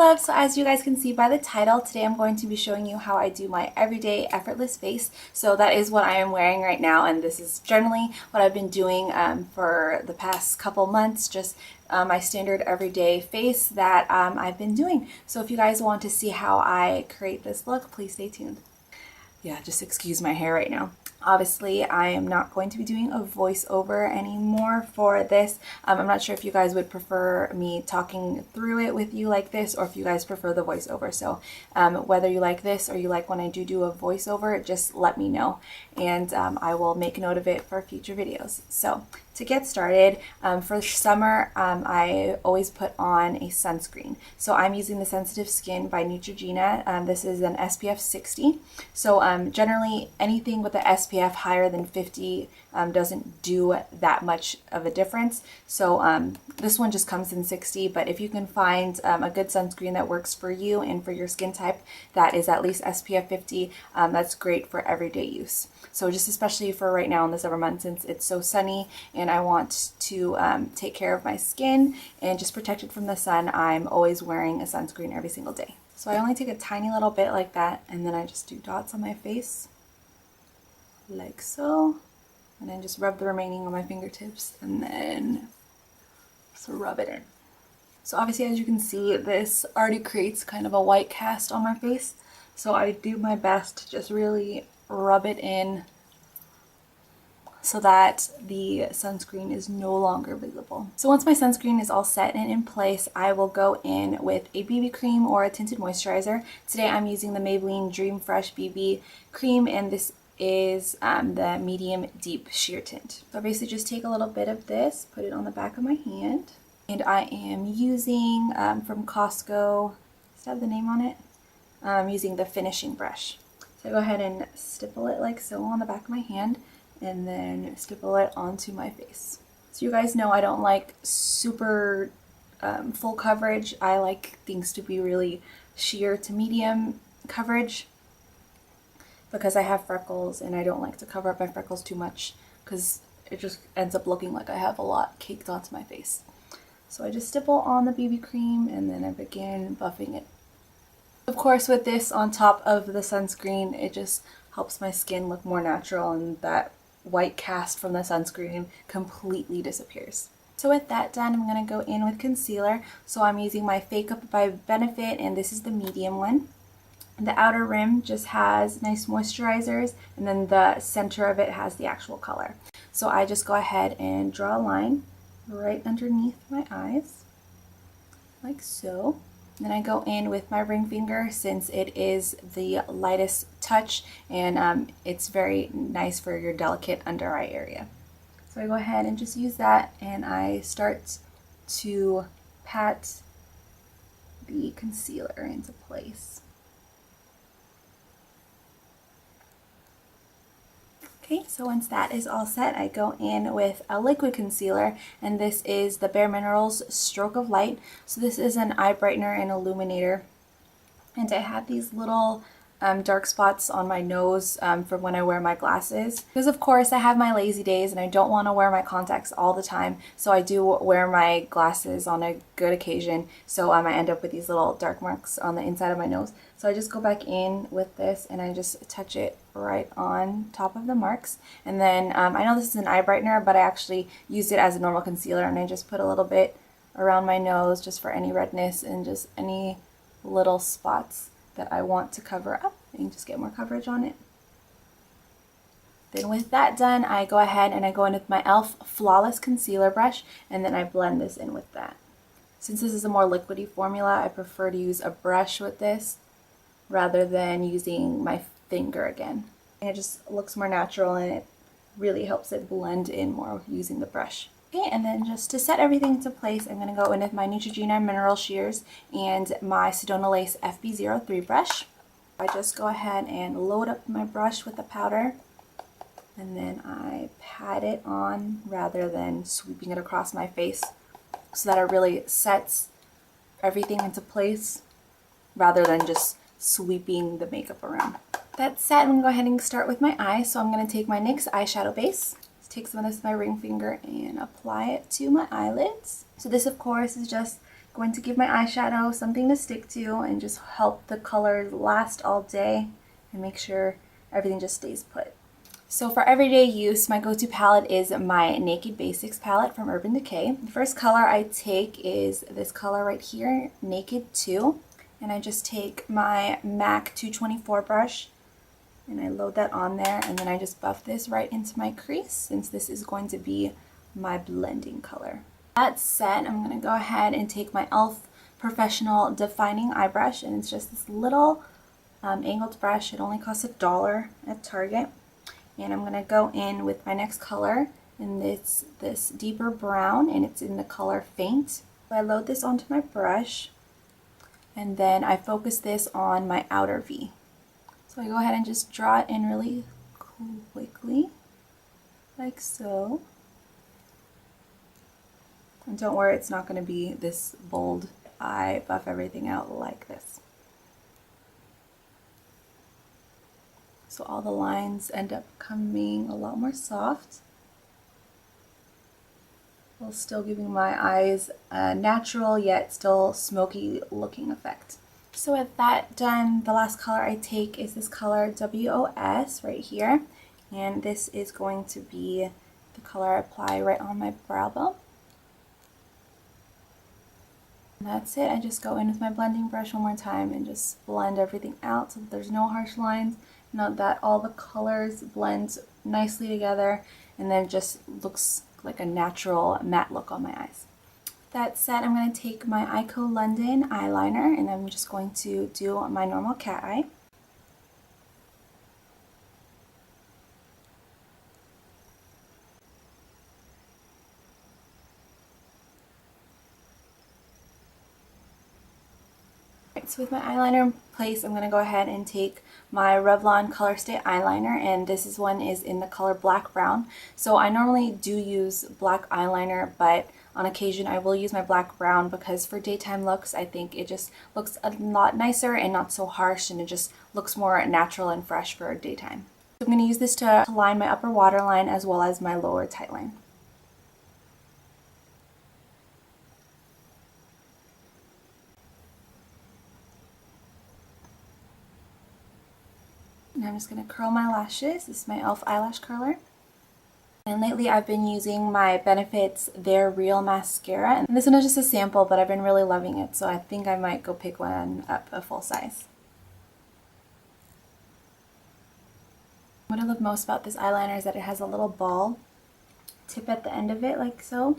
loves, so as you guys can see by the title, today I'm going to be showing you how I do my everyday effortless face. So that is what I am wearing right now, and this is generally what I've been doing for the past couple months, just my standard everyday face that I've been doing. So if you guys want to see how I create this look, please stay tuned. Yeah, just excuse my hair right now. Obviously, I am not going to be doing a voiceover anymore for this. I'm not sure if you guys would prefer me talking through it with you like this, or if you guys prefer the voiceover. So whether you like this or you like when I do a voiceover, just let me know, and I will make note of it for future videos. So to get started, for summer, I always put on a sunscreen. So I'm using the Sensitive Skin by Neutrogena. This is an SPF 60. So generally anything with the SPF higher than 50 doesn't do that much of a difference. So this one just comes in 60, but if you can find a good sunscreen that works for you and for your skin type that is at least SPF 50, that's great for everyday use. So just especially for right now in the summer months, since it's so sunny and I want to take care of my skin and just protect it from the sun, I'm always wearing a sunscreen every single day. So I only take a tiny little bit like that, and then I just do dots on my face like so, and then just rub the remaining on my fingertips, and then just rub it in. So obviously, as you can see, this already creates kind of a white cast on my face, so I do my best to just really rub it in so that the sunscreen is no longer visible. So once my sunscreen is all set and in place, I will go in with a BB cream or a tinted moisturizer. Today I'm using the Maybelline Dream Fresh BB cream, and this is the medium deep sheer tint. So I basically just take a little bit of this, put it on the back of my hand, and I am using from Costco, does that have the name on it? I'm using the finishing brush. So I go ahead and stipple it like so on the back of my hand, and then stipple it onto my face. So you guys know I don't like super full coverage. I like things to be really sheer to medium coverage because I have freckles and I don't like to cover up my freckles too much because it just ends up looking like I have a lot caked onto my face. So I just stipple on the BB cream and then I begin buffing it. Of course, with this on top of the sunscreen, it just helps my skin look more natural, and that white cast from the sunscreen completely disappears. So with that done, I'm going to go in with concealer. So I'm using my Fake Up by Benefit, and this is the medium one. The outer rim just has nice moisturizers, and then the center of it has the actual color. So I just go ahead and draw a line right underneath my eyes, like so. Then I go in with my ring finger, since it is the lightest touch, and it's very nice for your delicate under eye area. So I go ahead and just use that, and I start to pat the concealer into place. Okay, so once that is all set, I go in with a liquid concealer, and this is the Bare Minerals Stroke of Light. So this is an eye brightener and illuminator, and I have these little dark spots on my nose from when I wear my glasses. Because of course I have my lazy days and I don't want to wear my contacts all the time, so I do wear my glasses on a good occasion. So I end up with these little dark marks on the inside of my nose. So I just go back in with this and I just touch it right on top of the marks. And then I know this is an eye brightener, but I actually used it as a normal concealer, and I just put a little bit around my nose just for any redness and just any little spots that I want to cover up and just get more coverage on it. Then with that done, I go ahead and I go in with my e.l.f. Flawless Concealer Brush, and then I blend this in with that. Since this is a more liquidy formula, I prefer to use a brush with this rather than using my finger again. And it just looks more natural, and it really helps it blend in more using the brush. Okay, and then just to set everything into place, I'm going to go in with my Neutrogena Mineral Shears and my Sedona Lace FB03 brush. I just go ahead and load up my brush with the powder, and then I pat it on rather than sweeping it across my face, so that it really sets everything into place rather than just sweeping the makeup around. That's set. I'm going to go ahead and start with my eyes. So I'm going to take my NYX eyeshadow base, take some of this with my ring finger and apply it to my eyelids. So this of course is just Going to give my eyeshadow something to stick to and just help the colors last all day and make sure everything just stays put. So for everyday use, my go-to palette is my Naked Basics palette from Urban Decay. The first color I take is this color right here, Naked 2. And I just take my MAC 224 brush and I load that on there, and then I just buff this right into my crease since this is going to be my blending color. That said, I'm going to go ahead and take my e.l.f. Professional Defining Eye Brush, and it's just this little angled brush. It only costs $1 at Target. And I'm going to go in with my next color, and it's this deeper brown, and it's in the color Faint. So I load this onto my brush, and then I focus this on my outer V. So I go ahead and just draw it in really quickly, like so. And don't worry, it's not going to be this bold. I buff everything out like this. So all the lines end up coming a lot more soft, while still giving my eyes a natural yet still smoky looking effect. So with that done, the last color I take is this color WOS right here. And this is going to be the color I apply right on my brow bone. And that's it. I just go in with my blending brush one more time and just blend everything out so that there's no harsh lines. Note that all the colors blend nicely together and then just looks like a natural matte look on my eyes. That said, I'm going to take my Ico London eyeliner and I'm just going to do my normal cat eye. So with my eyeliner in place, I'm going to go ahead and take my Revlon Color Stay eyeliner, and this one is in the color Black Brown. So I normally do use black eyeliner, but on occasion I will use my Black Brown because for daytime looks I think it just looks a lot nicer and not so harsh, and it just looks more natural and fresh for daytime. So I'm going to use this to line my upper waterline as well as my lower tightline. And I'm just going to curl my lashes. This is my e.l.f. eyelash curler. And lately I've been using my Benefit's They're Real mascara. And this one is just a sample, but I've been really loving it, so I think I might go pick one up a full size. What I love most about this eyeliner is that it has a little ball tip at the end of it, like so.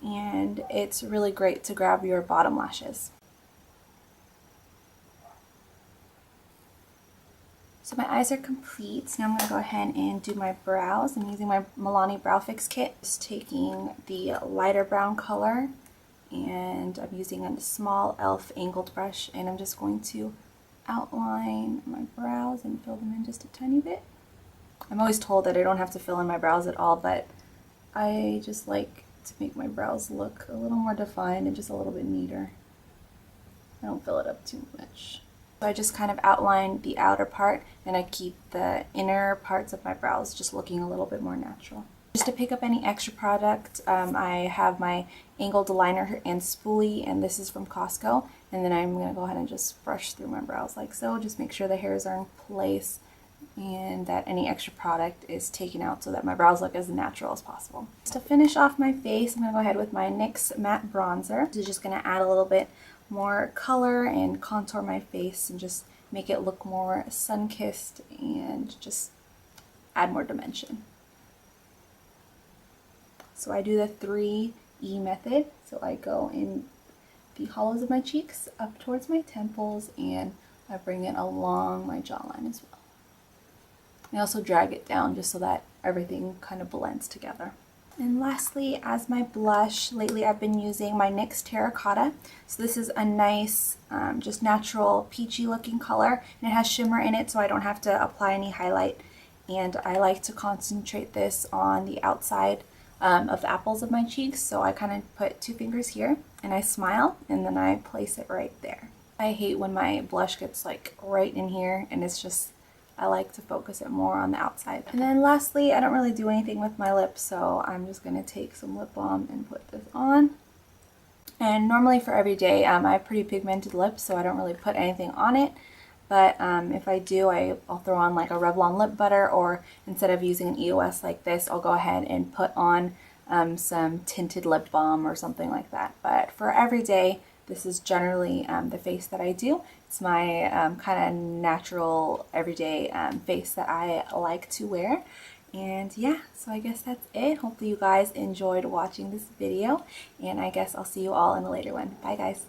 And it's really great to grab your bottom lashes. So my eyes are complete. Now I'm going to go ahead and do my brows. I'm using my Milani Brow Fix Kit. Just taking the lighter brown color, and I'm using a small e.l.f. angled brush, and I'm just going to outline my brows and fill them in just a tiny bit. I'm always told that I don't have to fill in my brows at all, but I just like to make my brows look a little more defined and just a little bit neater. I don't fill it up too much. So I just kind of outline the outer part, and I keep the inner parts of my brows just looking a little bit more natural. Just to pick up any extra product, I have my angled liner and spoolie, and this is from Costco. And then I'm going to go ahead and just brush through my brows like so. Just make sure the hairs are in place and that any extra product is taken out so that my brows look as natural as possible. Just to finish off my face, I'm going to go ahead with my NYX Matte Bronzer. This is just going to add a little bit more color and contour my face and just make it look more sun-kissed and just add more dimension. So I do the 3E method. So I go in the hollows of my cheeks up towards my temples, and I bring it along my jawline as well. I also drag it down just so that everything kind of blends together. And lastly, as my blush, lately I've been using my NYX Terracotta. So this is a nice, just natural peachy looking color, and it has shimmer in it so I don't have to apply any highlight. And I like to concentrate this on the outside of the apples of my cheeks. So I kind of put 2 fingers here and I smile, and then I place it right there. I hate when my blush gets like right in here, and it's just, I like to focus it more on the outside. And then lastly, I don't really do anything with my lips, so I'm just going to take some lip balm and put this on. And normally for every day, I have pretty pigmented lips, so I don't really put anything on it. But if I do, I'll throw on like a Revlon lip butter, or instead of using an EOS like this, I'll go ahead and put on some tinted lip balm or something like that. But for every day, this is generally the face that I do. It's my kind of natural everyday face that I like to wear. And yeah, so I guess that's it. Hopefully you guys enjoyed watching this video, and I guess I'll see you all in a later one. Bye guys.